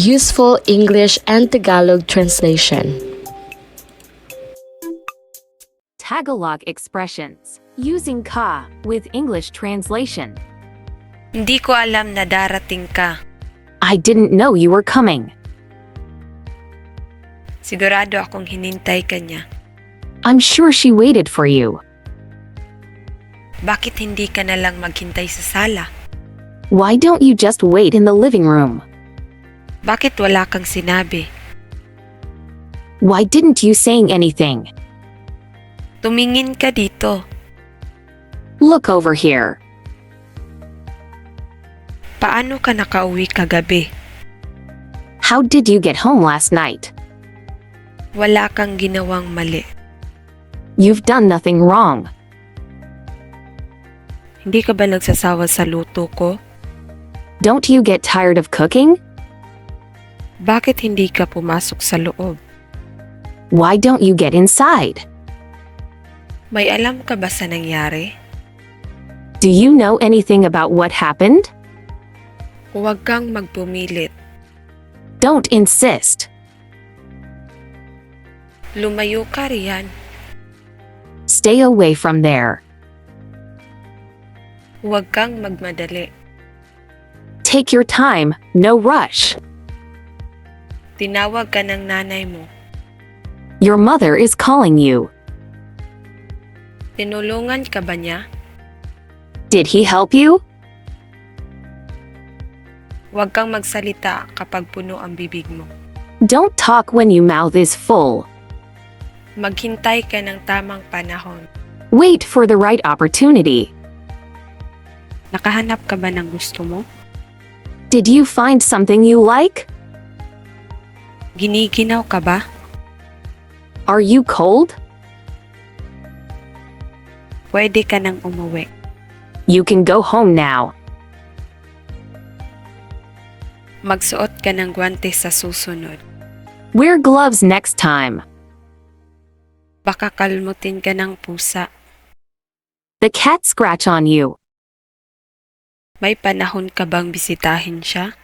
Useful English and Tagalog translation. Tagalog expressions. Using ka with English translation. Hindi ko alam na darating ka. I didn't know you were coming. Sigurado akong hinintay ka niya. I'm sure she waited for you. Bakit hindi ka na lang maghintay sa sala? Why don't you just wait in the living room? Bakit wala kang sinabi? Why didn't you say anything? Tumingin ka dito. Look over here. Paano ka nakauwi kagabi? How did you get home last night? Wala kang ginawang mali. You've done nothing wrong. Hindi ka ba nagsasawa sa luto ko? Don't you get tired of cooking? Bakit hindi ka pumasok sa loob? Why don't you get inside? May alam ka ba sa nangyari? Do you know anything about what happened? Huwag kang magpumilit. Don't insist. Lumayo ka riyan. Stay away from there. Huwag kang magmadali. Take your time, no rush. Tinawag ka ng nanay mo. Your mother is calling you. Tinulungan ka ba niya? Did he help you? Huwag kang magsalita kapag puno ang bibig mo. Don't talk when your mouth is full. Maghintay ka ng tamang panahon. Wait for the right opportunity. Nakahanap ka ba ng gusto mo? Did you find something you like? Giniginaw ka ba? Are you cold? Pwede ka nang umuwi. You can go home now. Magsuot ka ng gwante sa susunod. Wear gloves next time. Baka kalmutin ka ng pusa. The cat scratch on you. May panahon ka bang bisitahin siya?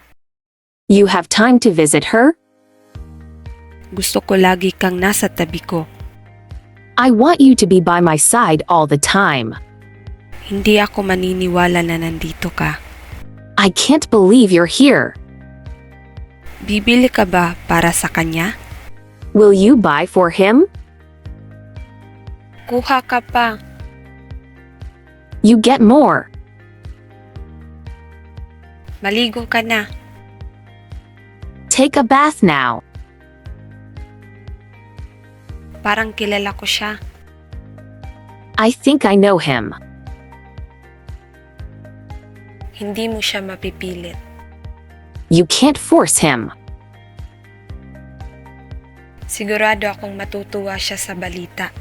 You have time to visit her? Gusto ko lagi kang nasa tabi ko. I want you to be by my side all the time. Hindi ako maniniwala na nandito ka. I can't believe you're here. Bibili ka ba para sa kanya? Will you buy for him? Kuha ka pa. You get more. Maligo ka na. Take a bath now. Parang kilala ko siya. I think I know him. Hindi mo siya mapipilit. You can't force him. Sigurado akong matutuwa siya sa balita.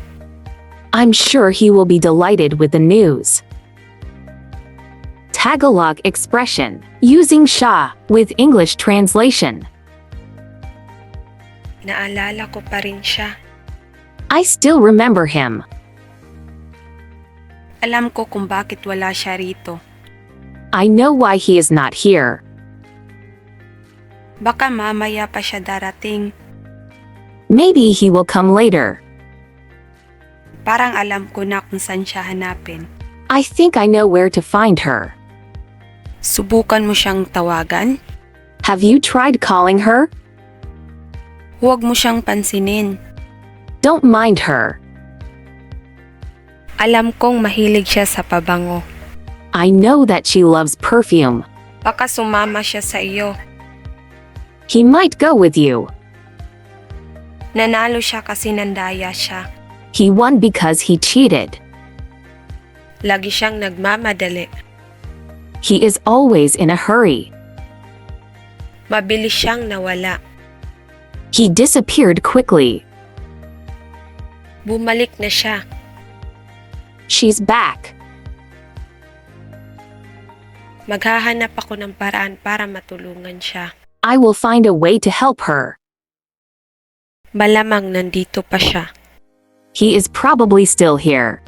I'm sure he will be delighted with the news. Tagalog expression. Using siya with English translation. Naalala ko pa rin siya. I still remember him. Alam ko kung bakit wala siya rito. I know why he is not here. Baka mamaya pa siya darating. Maybe he will come later. Parang alam ko na kung saan siya hanapin. I think I know where to find her. Subukan mo siyang tawagan? Have you tried calling her? Huwag mo siyang pansinin. Don't mind her. Alam kong mahilig siya sa pabango. I know that she loves perfume. Baka sumama siya sa iyo. He might go with you. Nanalo siya kasi nandaya siya. He won because he cheated. Lagi siyang nagmamadali. He is always in a hurry. Mabilis siyang nawala. He disappeared quickly. Bumalik na siya. She's back. Maghahanap ako ng paraan para matulungan siya. I will find a way to help her. Malamang nandito pa siya. He is probably still here.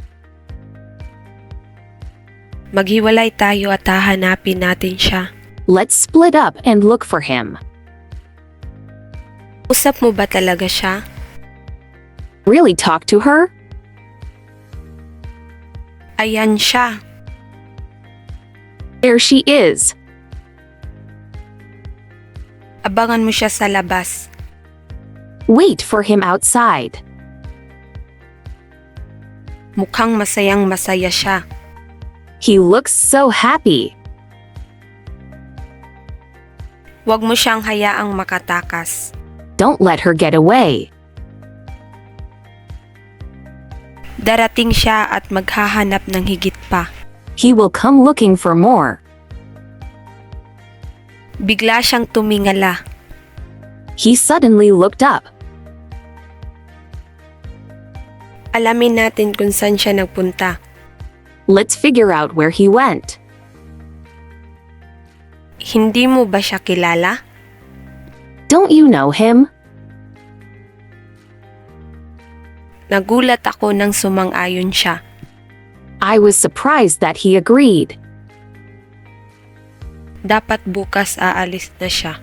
Maghiwalay tayo at hahanapin natin siya. Let's split up and look for him. Usap mo ba talaga siya? Really talk to her? Ayan siya. There she is. Abangan mo siya sa labas. Wait for him outside. Mukhang masayang masaya siya. He looks so happy. Huwag mo siyang hayaang makatakas. Don't let her get away. Darating siya at maghahanap ng higit pa. He will come looking for more. Bigla siyang tumingala. He suddenly looked up. Alamin natin kung saan siya nagpunta. Let's figure out where he went. Hindi mo ba siya kilala? Don't you know him? Nagulat ako nang sumang-ayon siya. I was surprised that he agreed. Dapat bukas aalis na siya.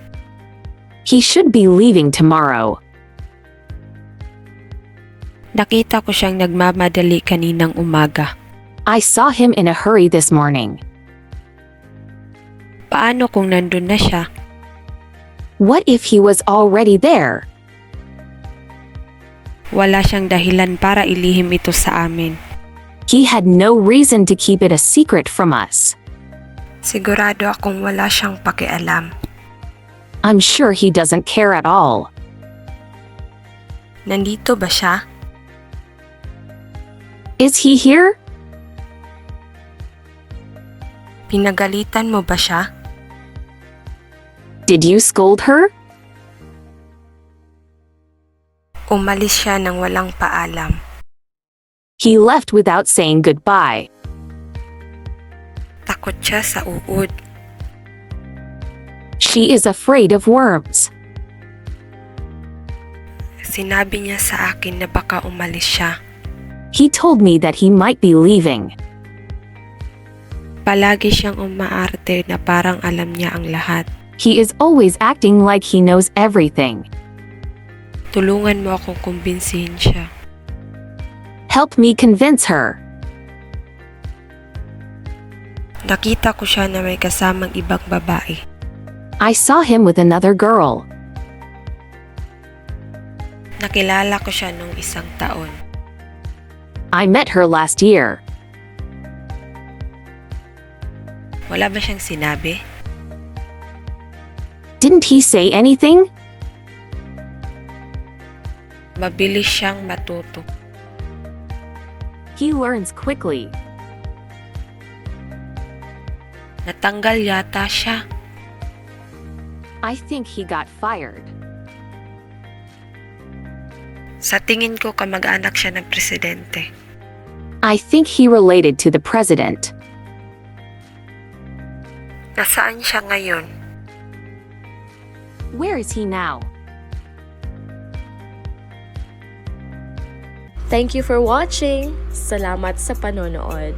He should be leaving tomorrow. Nakita ko siyang nagmamadali kaninang umaga. I saw him in a hurry this morning. Paano kung nandun na siya? What if he was already there? Wala siyang dahilan para ilihim ito sa amin. He had no reason to keep it a secret from us. Sigurado akong wala siyang pakialam. I'm sure he doesn't care at all. Nandito ba siya? Is he here? Pinagalitan mo ba siya? Did you scold her? Umalis siya nang walang paalam. He left without saying goodbye. Takot siya sa uod. She is afraid of worms. Sinabi niya sa akin na baka umalis siya. He told me that he might be leaving. Palagi siyang umaarte na parang alam niya ang lahat. He is always acting like he knows everything. Tulungan mo akong kumbinsihin siya. Help me convince her. Nakita ko siya na may kasamang ibang babae. I saw him with another girl. Nakilala ko siya nung 1 taon. I met her last year. Wala ba siyang sinabi? Didn't he say anything? Mabilis siyang matuto. He learns quickly. Natanggal yata siya. I think he got fired. Sa tingin ko kamag-anak siya ng presidente. I think he related to the president. Nasaan siya ngayon? Where is he now? Thank you for watching! Salamat sa panonood!